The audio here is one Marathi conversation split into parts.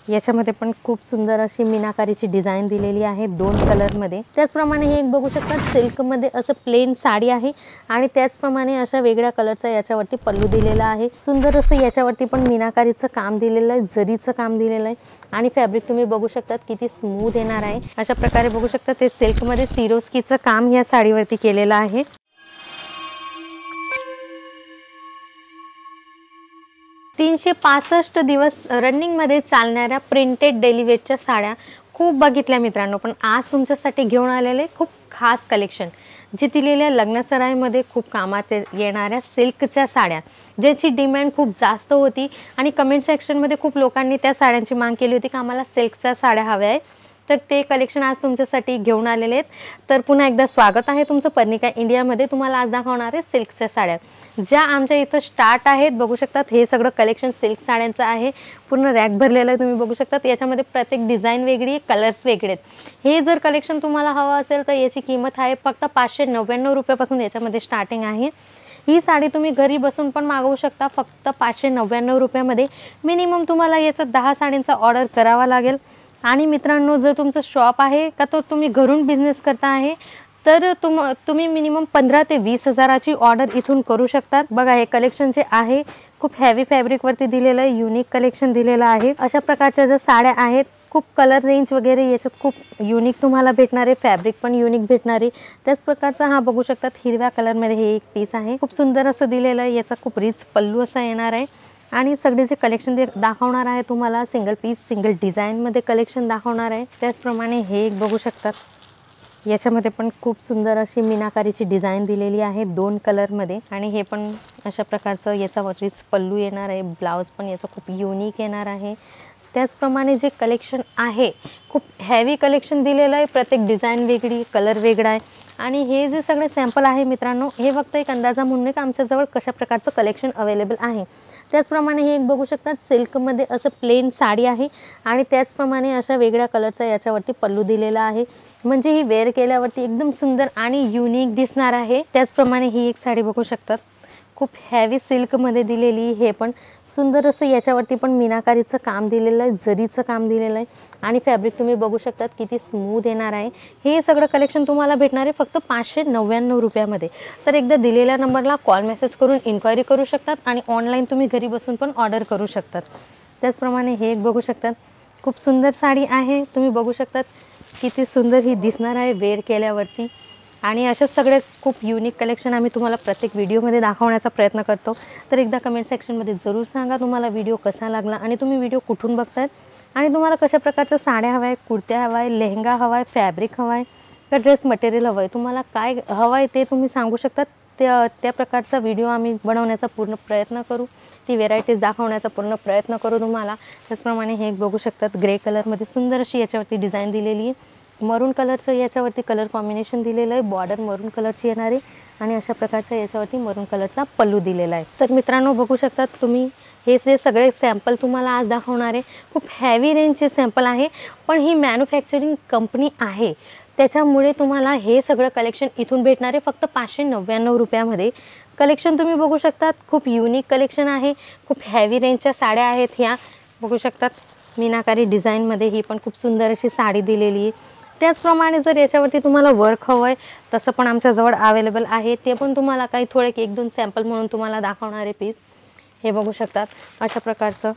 याच्यामध्ये पण खूप सुंदर अशी मीनाकारीची डिझाइन दिलेली आहे 2 कलरमध्ये। त्याचप्रमाणे हे एक बघू शकता सिल्कमध्ये असं प्लेन साडी आहे आणि त्याचप्रमाणे अशा वेगळ्या कलरचा याच्यावरती पल्लू दिलेला आहे। सुंदर असं याच्यावरती पण मीनाकारीचं काम दिलेलं आहे, जरीचं काम दिलेलं आहे आणि फॅब्रिक तुम्ही बघू शकता किती स्मूथ येणार आहे। अशा प्रकारे बघू शकता ते सिल्कमध्ये सिरोस्कीचं काम या साडीवरती केलेलं आहे। 365 दिवस रनिंग मध्ये चालणाऱ्या प्रिंटेड डेली वेअरच्या साड्या खूप बघितल्या मित्रांनो, पण आज तुमच्यासाठी घेऊन आलेले खूप खास कलेक्शन जे दिलेल्या लग्नसराईमध्ये खूप कामात येणाऱ्या सिल्कच्या साड्या, ज्याची डिमांड खूप जास्त होती आणि कमेंट सेक्शनमध्ये खूप लोकांनी त्या साड्यांची मागणी केली होती की आम्हाला सिल्कच्या साड्या हव्या आहे। तर ते कलेक्शन आज तुमच्यासाठी घेऊन आलेले आहेत। तर पुन्हा एकदा स्वागत आहे तुमचं पर्निका इंडियामध्ये। तुम्हाला आज दाखवणार आहे सिल्कच्या साड्या ज्या आमच्या इथं स्टार्ट आहेत। बघू शकतात हे सगळं कलेक्शन सिल्क साड्यांचं आहे, पूर्ण रॅक भरलेलं आहे तुम्ही बघू शकतात। याच्यामध्ये प्रत्येक डिझाइन वेगळी आहे, कलर्स वेगळे आहेत। हे जर कलेक्शन तुम्हाला हवं असेल तर याची किंमत आहे फक्त 599 रुपयापासून याच्यामध्ये स्टार्टिंग आहे। ही साडी तुम्ही घरी बसून पण मागवू शकता फक्त 599 रुपयामध्ये। मिनिमम तुम्हाला याचा 10 साडींचा ऑर्डर करावा लागेल। आणि मित्रांनो जर तुमचं शॉप आहे का तो तुम्ही घरून बिझनेस करता आहे तर तुम्ही मिनिमम 15 ते 20 हजाराची ऑर्डर इथून करू शकतात। बघा हे कलेक्शन जे आहे खूप हेवी फॅब्रिक वरती दिलेलं आहे, युनिक कलेक्शन दिलेलं आहे। अशा प्रकारच्या ज्या साड्या आहेत खूप कलर रेंज वगैरे याच्यात खूप युनिक तुम्हाला भेटणार आहे, फॅब्रिक पण युनिक भेटणार आहे। त्याच प्रकारचा हा बघू शकतात हिरव्या कलर मध्ये हे एक पीस आहे, खूप सुंदर असं दिलेलं आहे। याचा खूप रिच पल्लू असा येणार आहे आणि सगळे जे कलेक्शन दाखवणार आहे तुम्हाला सिंगल पीस सिंगल डिझाइन मध्ये कलेक्शन दाखवणार आहे। त्याचप्रमाणे हे एक बघू शकतात याच्यामध्ये पण खूप सुंदर अशी मीनाकारीची डिझाइन दिलेली आहे 2 कलरमध्ये आणि हे पण अशा प्रकारचं याचा रिच पल्लू येणार आहे। ब्लाउज पण याचा खूप युनिक येणार आहे। त्याचप्रमाणे जे कलेक्शन आहे खूप हेवी कलेक्शन दिलेलं आहे, प्रत्येक डिझाइन वेगळी, कलर वेगळा आहे आणि हे जे सगळे सॅम्पल आहे मित्रांनो हे फक्त एक अंदाजा म्हणून की आमच्याजवळ कशा प्रकारचं कलेक्शन अवेलेबल आहे। त्याचप्रमाणे हे एक बघू शकतात सिल्कमध्ये असं प्लेन साडी आहे आणि त्याचप्रमाणे अशा वेगळ्या कलरचा याच्यावरती पल्लू दिलेला आहे, म्हणजे ही वेअर केल्यावरती एकदम सुंदर आणि युनिक दिसणार आहे। त्याचप्रमाणे ही एक साडी बघू शकतात खूप हेवी सिल्कमध्ये दिलेली, हे पण सुंदर असं याच्यावरती पण मीनाकारीचं काम दिलेलं आहे, जरीचं काम दिलेलं आहे आणि फॅब्रिक तुम्ही बघू शकतात किती स्मूथ येणार आहे। हे सगळं कलेक्शन तुम्हाला भेटणार आहे फक्त 599 रुपयामध्ये। तर एकदा दिलेल्या नंबरला कॉल मेसेज करून इन्क्वायरी करू शकतात आणि ऑनलाईन तुम्ही घरी बसून पण ऑर्डर करू शकतात। त्याचप्रमाणे हे एक बघू शकतात खूप सुंदर साडी आहे, तुम्ही बघू शकतात किती सुंदर ही दिसणार आहे वेअर केल्यावरती आणि अशा सगळे खूप युनिक कलेक्शन आम्ही तुम्हाला प्रत्येक व्हिडिओमध्ये दाखवण्याचा प्रयत्न करतो। तर एकदा कमेंट सेक्शनमध्ये जरूर सांगा तुम्हाला व्हिडिओ कसा लागला आणि तुम्ही व्हिडिओ कुठून बघतायत आणि तुम्हाला कशा प्रकारच्या साड्या हव्या आहे, कुर्त्या हवा आहे, लेहंगा हवा आहे, फॅब्रिक हवा आहे का ड्रेस मटेरियल हवं आहे, तुम्हाला काय हवं आहे ते तुम्ही सांगू शकतात। त्या प्रकारचा व्हिडिओ आम्ही बनवण्याचा पूर्ण प्रयत्न करू, ती व्हेरायटीज दाखवण्याचा पूर्ण प्रयत्न करू तुम्हाला। त्याचप्रमाणे हे एक बघू शकतात ग्रे कलरमध्ये सुंदर अशी याच्यावरती डिझाइन दिलेली आहे, मरून कलरचं याच्यावरती कलर कॉम्बिनेशन दिलेलं आहे, बॉर्डर मरून कलरची येणार आहे आणि अशा प्रकारचा याच्यावरती मरून कलरचा पल्लू दिलेला आहे। तर मित्रांनो बघू शकतात तुम्ही हे जे सगळे सॅम्पल तुम्हाला आज दाखवणार आहे खूप हेवी रेंजचे सॅम्पल आहे, पण ही मॅन्युफॅक्चरिंग कंपनी आहे त्याच्यामुळे तुम्हाला हे सगळं कलेक्शन इथून भेटणार आहे फक्त 599 रुपयामध्ये। कलेक्शन तुम्ही बघू शकतात खूप युनिक कलेक्शन आहे, खूप हेवी रेंजच्या साड्या आहेत। ह्या बघू शकतात मीनाकारी डिझाइनमध्ये ही पण खूप सुंदर अशी साडी दिलेली आहे। त्याचप्रमाणे जर याच्यावरती तुम्हाला वर्क हवं आहे तसं पण आमच्याजवळ अवेलेबल आहे, ते पण तुम्हाला काही थोडे 1-2 सॅम्पल म्हणून तुम्हाला दाखवणार आहे पीस। हे बघू शकतात अशा प्रकारचं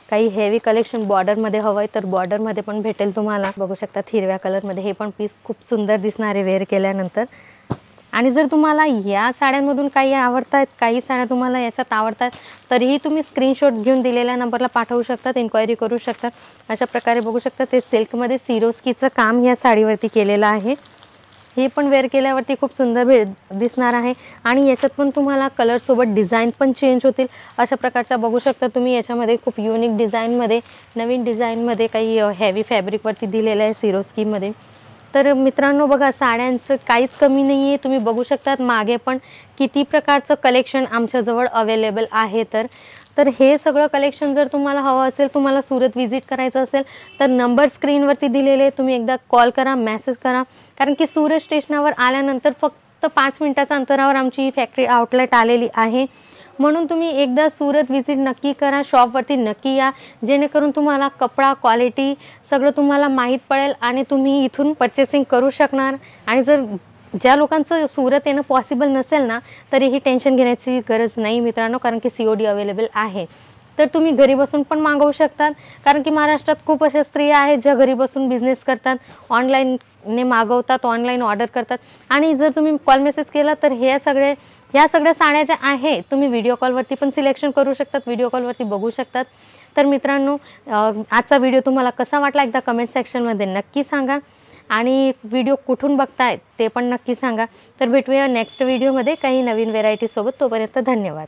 काही हेवी कलेक्शन बॉर्डरमध्ये हवं आहे तर बॉर्डरमध्ये पण भेटेल तुम्हाला। बघू शकतात हिरव्या कलरमध्ये हे पण पीस खूप सुंदर दिसणार आहे वेअर केल्यानंतर। आणि जर तुम्हाला या साड्यांमधून काही आवडतात, काही साड्या तुम्हाला याच्यात आवडतात तरीही तुम्ही स्क्रीनशॉट घेऊन दिलेल्या नंबरला पाठवू शकतात, इन्क्वायरी करू शकतात। अशा प्रकारे बघू शकता ते सिल्कमध्ये सिरोस्कीचं काम या साडीवरती केलेलं आहे, हे पण वेअर केल्यावरती खूप सुंदर दिसणार आहे आणि याच्यात पण तुम्हाला कलर सोबत डिझाइन पण चेंज होतील। अशा प्रकारचा बघू शकता तुम्ही याच्यामध्ये खूप युनिक डिझाइनमध्ये नवीन डिझाइनमध्ये काही हेवी फॅब्रिकवरती दिलेलं आहे सिरोस्कीमध्ये। तर मित्रांनो बघा साड्यांचं काहीच कमी नाही आहे, तुम्ही बघू शकतात मागे पण किती प्रकारचं कलेक्शन आमच्याजवळ अवेलेबल आहे। तर हे सगळं कलेक्शन जर तुम्हाला हवं असेल, तुम्हाला सुरत व्हिजिट करायचं असेल तर नंबर स्क्रीनवरती दिलेले तुम्ही एकदा कॉल करा, मेसेज करा, कारण की सुरत स्टेशनावर आल्यानंतर फक्त 5 मिनिटाच्या अंतरावर आमची फॅक्टरी आउटलेट आलेली आहे। म्हणून तुम्ही एकदा सुरत व्हिजिट नक्की करा, शॉपवरती नक्की या, जेणेकरून तुम्हाला कपडा क्वालिटी सगळं तुम्हाला माहीत पडेल आणि तुम्ही इथून परचेसिंग करू शकणार. आणि जर ज्या लोकांचं सुरत येणं पॉसिबल नसेल ना, तरीही टेन्शन घेण्याची गरज नाही मित्रांनो, कारण की COD अवेलेबल आहे. तर तुम्ही घरी बसून पण मागवू शकतात, कारण की महाराष्ट्रात खूप अशा स्त्रिया आहेत ज्या घरी बसून बिझनेस करतात, ऑनलाईनने मागवतात, ऑनलाईन ऑर्डर करतात. आणि जर तुम्ही कॉल मेसेज केला तर ह्या सगळ्या साड्या ज्या आहे तुम्ही व्हिडिओ कॉलवरती पण सिलेक्शन करू शकतात, व्हिडिओ कॉलवरती बघू शकतात. तर मित्रांनो, आजचा व्हिडिओ तुम्हाला कसा वाटला एकदा कमेंट सेक्शनमध्ये नक्की सांगा. आणि व्हिडिओ कुठून बघताय ते पण नक्की सांगा. तर भेटूया नेक्स्ट व्हिडिओमध्ये काही नवीन व्हेरायटीसोबत. तोपर्यंत धन्यवाद.